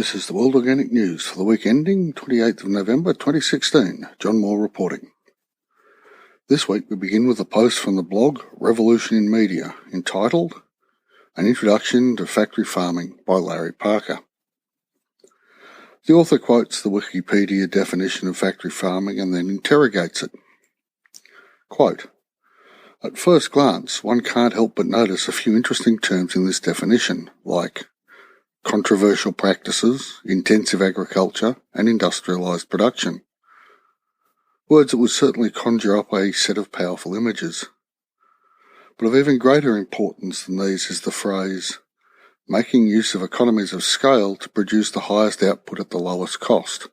This is the World Organic News for the week ending 28th of November 2016. John Moore reporting. This week we begin with a post from the blog Revolution in Media entitled An Introduction to Factory Farming by Larry Parker. The author quotes the Wikipedia definition of factory farming and then interrogates it. Quote, "At first glance, one can't help but notice a few interesting terms in this definition, like controversial practices, intensive agriculture, and industrialized production. Words that would certainly conjure up a set of powerful images. But of even greater importance than these is the phrase, making use of economies of scale to produce the highest output at the lowest cost.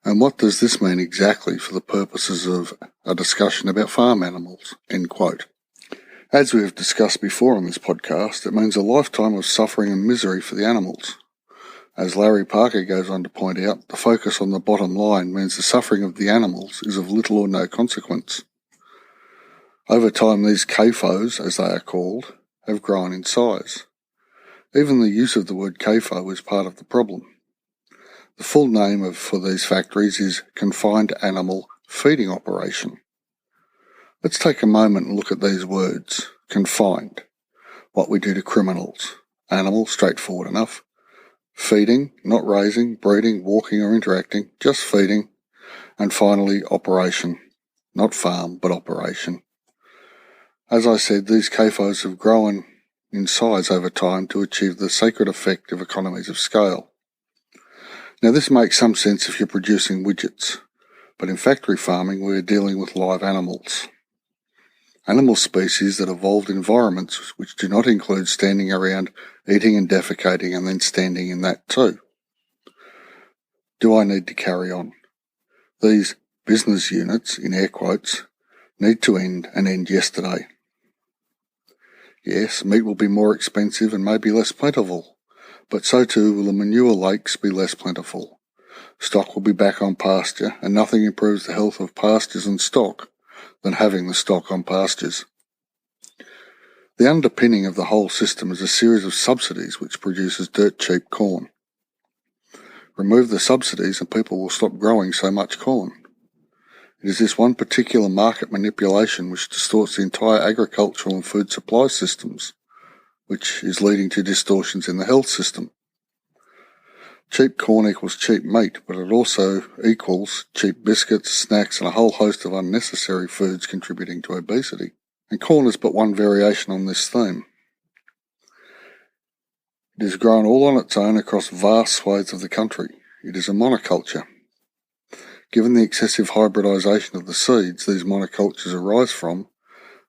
And what does this mean exactly for the purposes of a discussion about farm animals?" End quote. As we have discussed before on this podcast, it means a lifetime of suffering and misery for the animals. As Larry Parker goes on to point out, the focus on the bottom line means the suffering of the animals is of little or no consequence. Over time, these CAFOs, as they are called, have grown in size. Even the use of the word CAFO is part of the problem. The full name for these factories is Confined Animal Feeding Operation. Let's take a moment and look at these words. Confined, what we do to criminals. Animal, straightforward enough. Feeding, not raising, breeding, walking or interacting, just feeding. And finally, operation, not farm, but operation. As I said, these CAFOs have grown in size over time to achieve the sacred effect of economies of scale. Now this makes some sense if you're producing widgets, but in factory farming we are dealing with live animals. Animal species that evolved environments which do not include standing around, eating and defecating and then standing in that too. Do I need to carry on? These business units, in air quotes, need to end and end yesterday. Yes, meat will be more expensive and maybe less plentiful, but so too will the manure lakes be less plentiful. Stock will be back on pasture, and nothing improves the health of pastures and stock than having the stock on pastures. The underpinning of the whole system is a series of subsidies which produces dirt cheap corn. Remove the subsidies and people will stop growing so much corn. It is this one particular market manipulation which distorts the entire agricultural and food supply systems, which is leading to distortions in the health system. Cheap corn equals cheap meat, but it also equals cheap biscuits, snacks, and a whole host of unnecessary foods contributing to obesity. And corn is but one variation on this theme. It is grown all on its own across vast swathes of the country. It is a monoculture. Given the excessive hybridization of the seeds these monocultures arise from,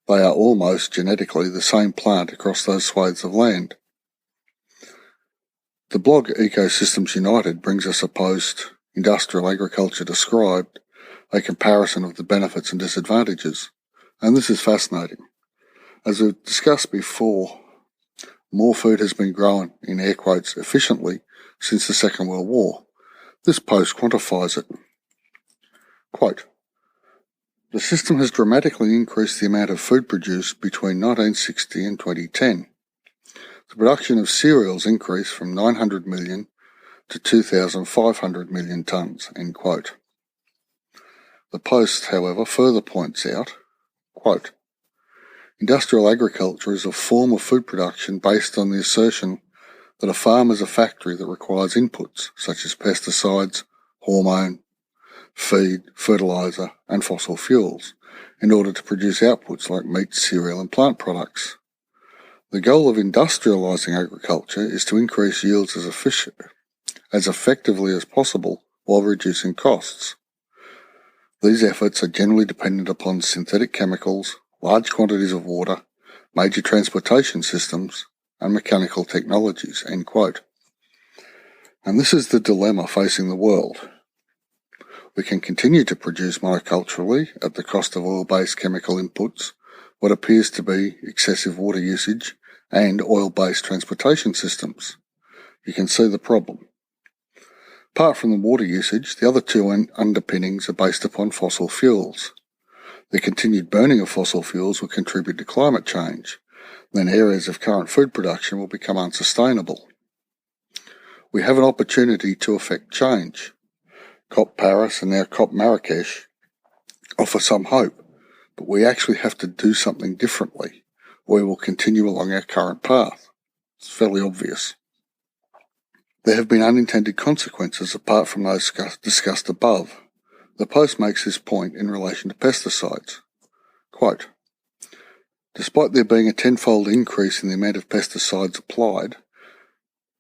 they are almost genetically the same plant across those swathes of land. The blog Ecosystems United brings us a post, Industrial Agriculture Described, a comparison of the benefits and disadvantages. And this is fascinating. As we've discussed before, more food has been grown, in air quotes, efficiently since the Second World War. This post quantifies it. Quote, "The system has dramatically increased the amount of food produced between 1960 and 2010. The production of cereals increased from 900 million to 2,500 million tonnes." End quote. The post, however, further points out, quote, "Industrial agriculture is a form of food production based on the assertion that a farm is a factory that requires inputs such as pesticides, hormone, feed, fertilizer, and fossil fuels in order to produce outputs like meat, cereal, and plant products. The goal of industrializing agriculture is to increase yields as effectively as possible while reducing costs. These efforts are generally dependent upon synthetic chemicals, large quantities of water, major transportation systems, and mechanical technologies." End quote. And this is the dilemma facing the world. We can continue to produce monoculturally at the cost of oil-based chemical inputs, what appears to be excessive water usage, and oil-based transportation systems. You can see the problem. Apart from the water usage, the other two underpinnings are based upon fossil fuels. The continued burning of fossil fuels will contribute to climate change. Then areas of current food production will become unsustainable. We have an opportunity to effect change. COP Paris and now COP Marrakesh offer some hope, but we actually have to do something differently, or we will continue along our current path. It's fairly obvious. There have been unintended consequences apart from those discussed above. The Post makes this point in relation to pesticides. Quote, despite there being a tenfold increase in the amount of pesticides applied,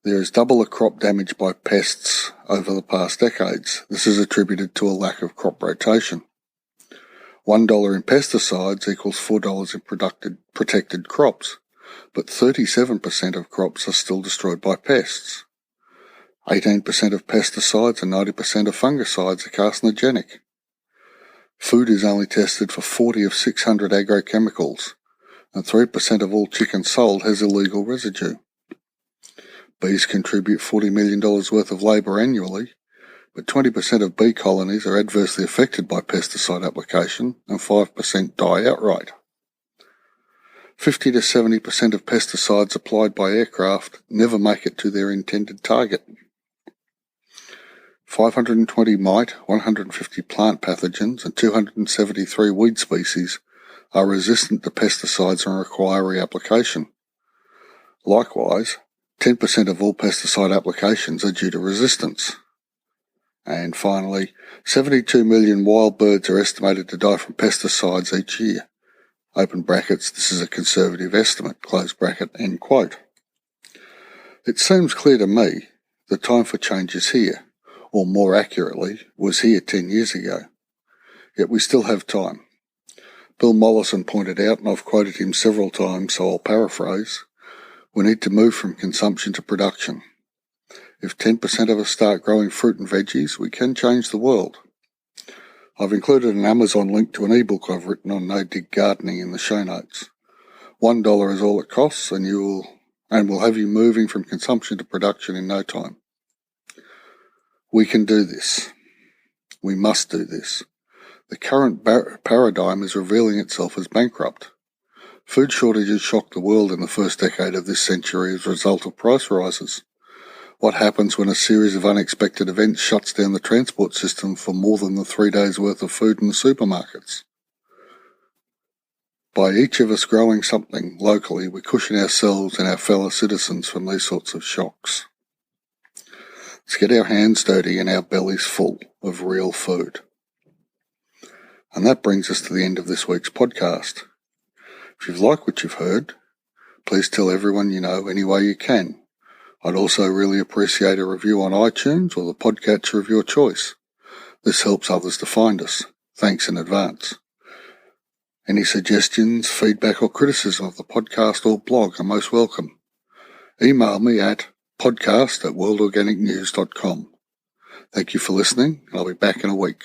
there is double the crop damage by pests over the past decades. This is attributed to a lack of crop rotation. $1 in pesticides equals $4 in protected crops, but 37% of crops are still destroyed by pests. 18% of pesticides and 90% of fungicides are carcinogenic. Food is only tested for 40 of 600 agrochemicals, and 3% of all chicken sold has illegal residue. Bees contribute $40 million worth of labour annually, but 20% of bee colonies are adversely affected by pesticide application and 5% die outright. 50 to 70% of pesticides applied by aircraft never make it to their intended target. 520 mite, 150 plant pathogens and 273 weed species are resistant to pesticides and require reapplication. Likewise, 10% of all pesticide applications are due to resistance. And finally, 72 million wild birds are estimated to die from pesticides each year. Open brackets, this is a conservative estimate, close bracket, end quote. It seems clear to me the time for change is here, or more accurately, was here 10 years ago. Yet we still have time. Bill Mollison pointed out, and I've quoted him several times, so I'll paraphrase, we need to move from consumption to production. If 10% of us start growing fruit and veggies, we can change the world. I've included an Amazon link to an ebook I've written on no-dig gardening in the show notes. $1 is all it costs, and we'll have you moving from consumption to production in no time. We can do this. We must do this. The current paradigm is revealing itself as bankrupt. Food shortages shocked the world in the first decade of this century as a result of price rises. What happens when a series of unexpected events shuts down the transport system for more than the 3 days' worth of food in the supermarkets? By each of us growing something locally, we cushion ourselves and our fellow citizens from these sorts of shocks. Let's get our hands dirty and our bellies full of real food. And that brings us to the end of this week's podcast. If you've liked what you've heard, please tell everyone you know any way you can. I'd also really appreciate a review on iTunes or the podcatcher of your choice. This helps others to find us. Thanks in advance. Any suggestions, feedback or criticism of the podcast or blog are most welcome. Email me at podcast@worldorganicnews.com. Thank you for listening, and I'll be back in a week.